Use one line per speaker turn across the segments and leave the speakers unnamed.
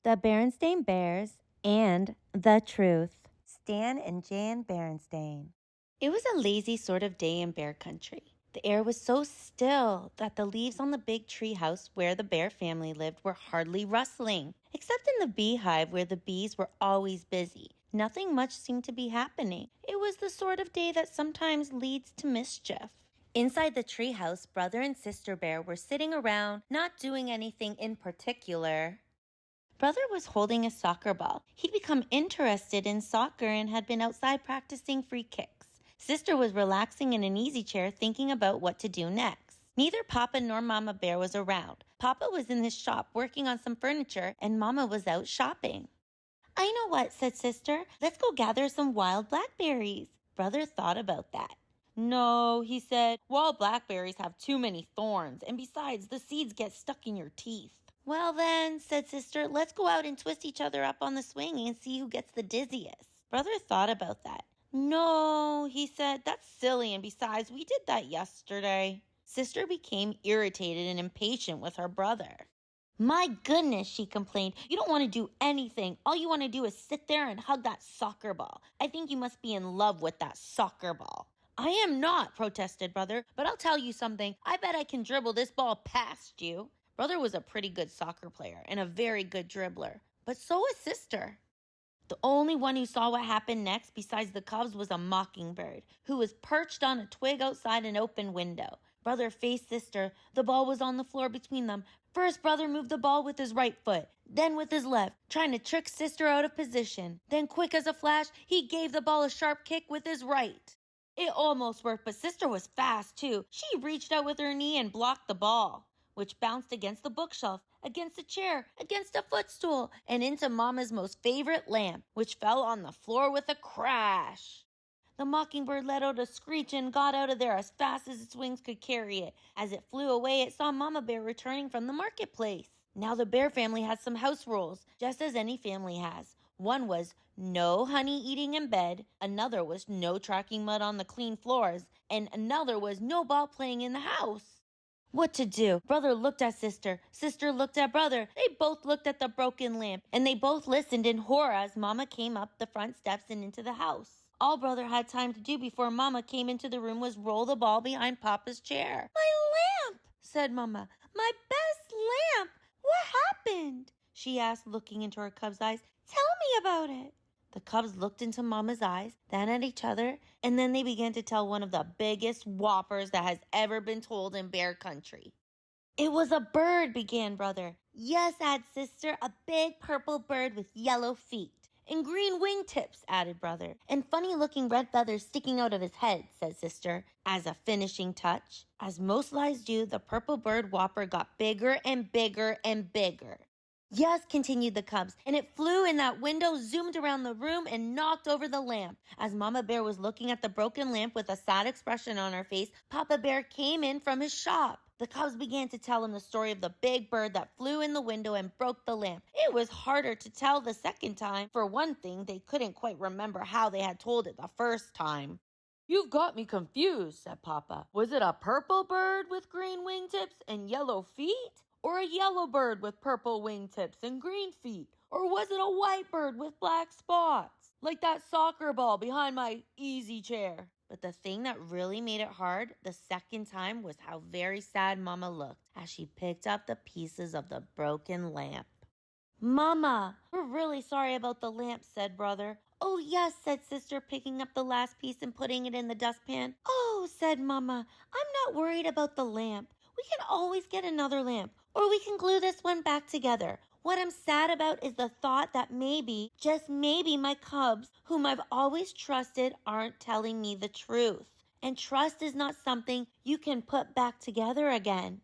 The Berenstain Bears, and The Truth. Stan and Jan Berenstain. It was a lazy sort of day in bear country. The air was so still that the leaves on the big tree house where the bear family lived were hardly rustling. Except in the beehive where the bees were always busy. Nothing much seemed to be happening. It was the sort of day that sometimes leads to mischief. Inside the treehouse, brother and sister bear were sitting around, not doing anything in particular. Brother was holding a soccer ball. He'd become interested in soccer and had been outside practicing free kicks. Sister was relaxing in an easy chair thinking about what to do next. Neither Papa nor Mama Bear was around. Papa was in his shop working on some furniture and Mama was out shopping. I know what, said Sister. Let's go gather some wild blackberries. Brother thought about that. No, he said, wild blackberries have too many thorns, and besides, the seeds get stuck in your teeth. Well then, said Sister, let's go out and twist each other up on the swing and see who gets the dizziest. Brother thought about that. No, he said, that's silly, and besides, we did that yesterday. Sister became irritated and impatient with her brother. My goodness, she complained. You don't want to do anything. All you want to do is sit there and hug that soccer ball. I think you must be in love with that soccer ball. I am not, protested Brother, but I'll tell you something. I bet I can dribble this ball past you. Brother was a pretty good soccer player and a very good dribbler, but so was Sister. The only one who saw what happened next besides the cubs was a mockingbird, who was perched on a twig outside an open window. Brother faced Sister. The ball was on the floor between them. First, Brother moved the ball with his right foot, then with his left, trying to trick Sister out of position. Then, quick as a flash, he gave the ball a sharp kick with his right. It almost worked, but Sister was fast, too. She reached out with her knee and blocked the ball, which bounced against the bookshelf, against a chair, against a footstool, and into Mama's most favorite lamp, which fell on the floor with a crash. The mockingbird let out a screech and got out of there as fast as its wings could carry it. As it flew away, it saw Mama Bear returning from the marketplace. Now the bear family had some house rules, just as any family has. One was no honey eating in bed, another was no tracking mud on the clean floors, and another was no ball playing in the house. What to do? Brother looked at Sister. Sister looked at Brother. They both looked at the broken lamp, and they both listened in horror as Mama came up the front steps and into the house. All Brother had time to do before Mama came into the room was roll the ball behind Papa's chair. My lamp, said Mama. My best lamp. What happened? She asked, looking into her cub's eyes. Tell me about it. The cubs looked into Mama's eyes, then at each other, and then they began to tell one of the biggest whoppers that has ever been told in bear country. It was a bird, began Brother. Yes, added Sister, a big purple bird with yellow feet. And green wingtips, added Brother. And funny-looking red feathers sticking out of his head, said Sister, as a finishing touch. As most lies do, the purple bird whopper got bigger and bigger and bigger. Yes, continued the cubs, and it flew in that window, zoomed around the room, and knocked over the lamp. As Mama Bear was looking at the broken lamp with a sad expression on her face, Papa Bear came in from his shop. The cubs began to tell him the story of the big bird that flew in the window and broke the lamp. It was harder to tell the second time. For one thing, they couldn't quite remember how they had told it the first time. You've got me confused, said Papa. Was it a purple bird with green wingtips and yellow feet? Or a yellow bird with purple wingtips and green feet? Or was it a white bird with black spots? Like that soccer ball behind my easy chair. But the thing that really made it hard the second time was how very sad Mama looked as she picked up the pieces of the broken lamp. Mama, we're really sorry about the lamp, said Brother. Oh, yes, said Sister, picking up the last piece and putting it in the dustpan. Oh, said Mama, I'm not worried about the lamp. We can always get another lamp, or we can glue this one back together. What I'm sad about is the thought that maybe, just maybe, my cubs, whom I've always trusted, aren't telling me the truth. And trust is not something you can put back together again.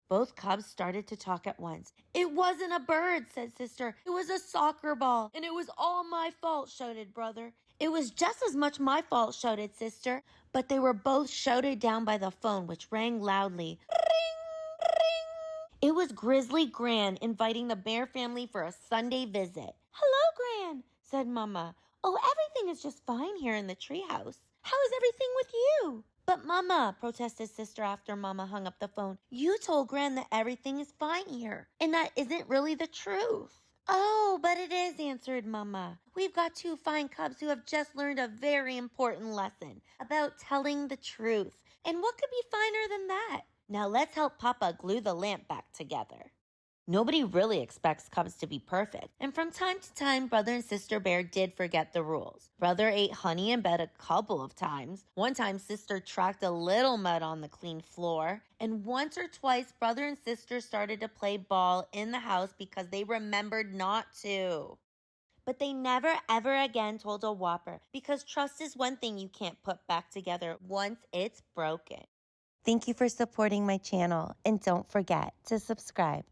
Both cubs started to talk at once. It wasn't a bird, said Sister. It was a soccer ball, and it was all my fault, shouted Brother. It was just as much my fault, shouted Sister. But they were both shouted down by the phone, which rang loudly. Ring, ring. It was Grizzly Gran inviting the bear family for a Sunday visit. Hello, Gran, said Mama. Oh, everything is just fine here in the treehouse. How is everything with you? But Mama, protested Sister after Mama hung up the phone, you told Gran that everything is fine here, and that isn't really the truth. Oh, but it is, answered Mama. We've got two fine cubs who have just learned a very important lesson about telling the truth. And what could be finer than that? Now let's help Papa glue the lamp back together. Nobody really expects cubs to be perfect, and from time to time, Brother and Sister Bear did forget the rules. Brother ate honey in bed a couple of times. One time, Sister tracked a little mud on the clean floor. And once or twice, Brother and Sister started to play ball in the house because they remembered not to. But they never ever again told a whopper, because trust is one thing you can't put back together once it's broken. Thank you for supporting my channel, and don't forget to subscribe.